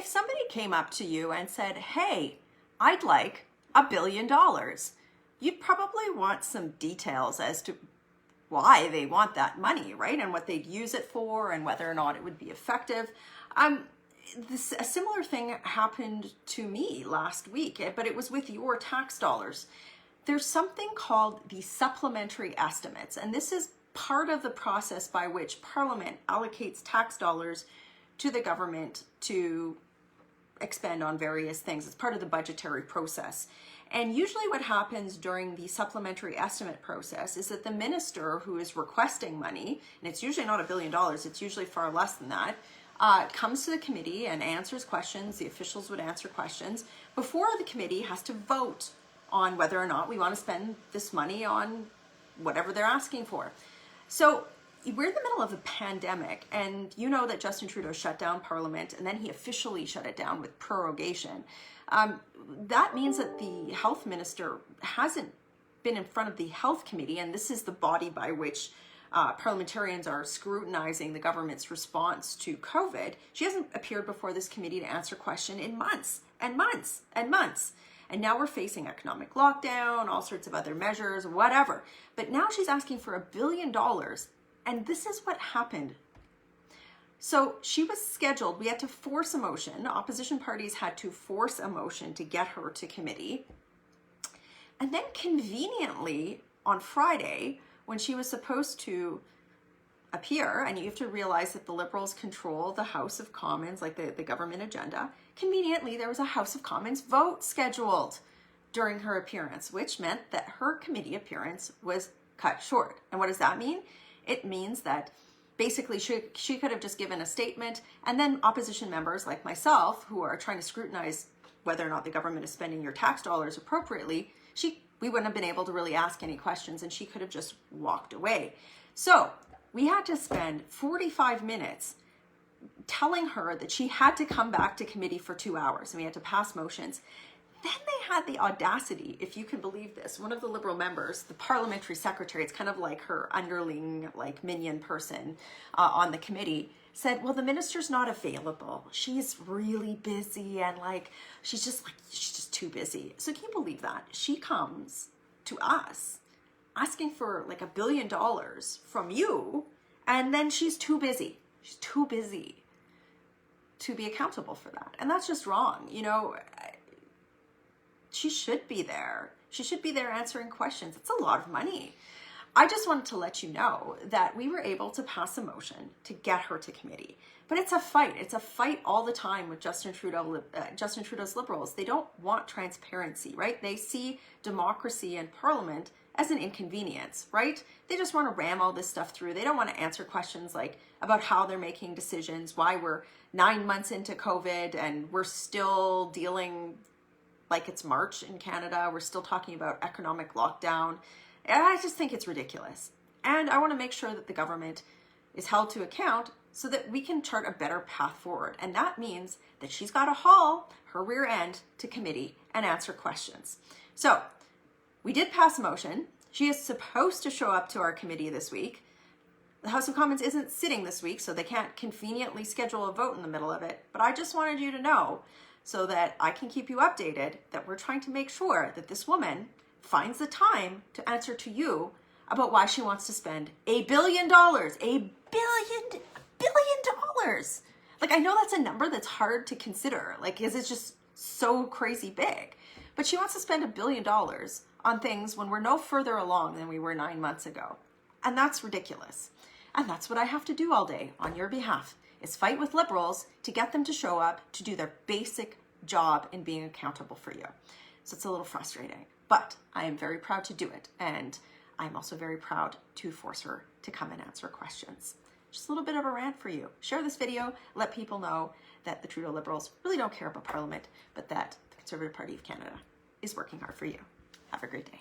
If somebody came up to you and said, hey, I'd like $1 billion, you'd probably want some details as to why they want that money, right? And what they'd use it for and whether or not it would be effective. A similar thing happened to me last week, but it was with your tax dollars. There's something called the supplementary estimates, and this is part of the process by which Parliament allocates tax dollars to the government to expend on various things. It's part of the budgetary process. And usually what happens during the supplementary estimate process is that the minister who is requesting money, and it's usually not $1 billion, it's usually far less than that, comes to the committee and answers questions. The officials would answer questions before the committee has to vote on whether or not we want to spend this money on whatever they're asking for. So we're in the middle of a pandemic, and you know that Justin Trudeau shut down Parliament, and then he officially shut it down with prorogation. That means that the health minister hasn't been in front of the health committee, and this is the body by which parliamentarians are scrutinizing the government's response to COVID. She hasn't appeared before this committee to answer question in months and months and months. And now we're facing economic lockdown, all sorts of other measures, whatever. But now she's asking for $1 billion. And this is what happened. So she was scheduled, we had to force a motion. Opposition parties had to force a motion to get her to committee. And then conveniently on Friday, when she was supposed to appear, and you have to realize that the Liberals control the House of Commons, like the government agenda, conveniently there was a House of Commons vote scheduled during her appearance, which meant that her committee appearance was cut short. And what does that mean? It means that basically she could have just given a statement, and then opposition members like myself, who are trying to scrutinize whether or not the government is spending your tax dollars appropriately, we wouldn't have been able to really ask any questions, and she could have just walked away. So we had to spend 45 minutes telling her that she had to come back to committee for 2 hours, and we had to pass motions. Then they had the audacity, if you can believe this, one of the Liberal members, the parliamentary secretary, it's kind of like her underling, like minion person on the committee, said, well, the minister's not available. She's really busy, and she's just too busy. So can you believe that? She comes to us asking for like $1 billion from you, and then she's too busy. She's too busy to be accountable for that. And that's just wrong. You know, she should be there. She should be there answering questions. It's a lot of money. I just wanted to let you know that we were able to pass a motion to get her to committee. But it's a fight. It's a fight all the time with Justin Trudeau's Liberals. They don't want transparency, right? They see democracy and Parliament as an inconvenience, right? They just want to ram all this stuff through. They don't want to answer questions like about how they're making decisions, why we're 9 months into COVID and we're still dealing like it's March in Canada. We're still talking about economic lockdown. And I just think it's ridiculous. And I want to make sure that the government is held to account so that we can chart a better path forward. And that means that she's got to haul her rear end to committee and answer questions. So we did pass a motion. She is supposed to show up to our committee this week. The House of Commons isn't sitting this week, so they can't conveniently schedule a vote in the middle of it. But I just wanted you to know, so that I can keep you updated, that we're trying to make sure that this woman finds the time to answer to you about why she wants to spend $1 billion. $1 billion. Like, I know that's a number that's hard to consider, like, because it's just so crazy big. But she wants to spend $1 billion on things when we're no further along than we were 9 months ago. And that's ridiculous. And that's what I have to do all day on your behalf, is fight with Liberals to get them to show up to do their basic job in being accountable for you. So it's a little frustrating, but I am very proud to do it. And I'm also very proud to force her to come and answer questions. Just a little bit of a rant for you. Share this video, let people know that the Trudeau Liberals really don't care about Parliament, but that the Conservative Party of Canada is working hard for you. Have a great day.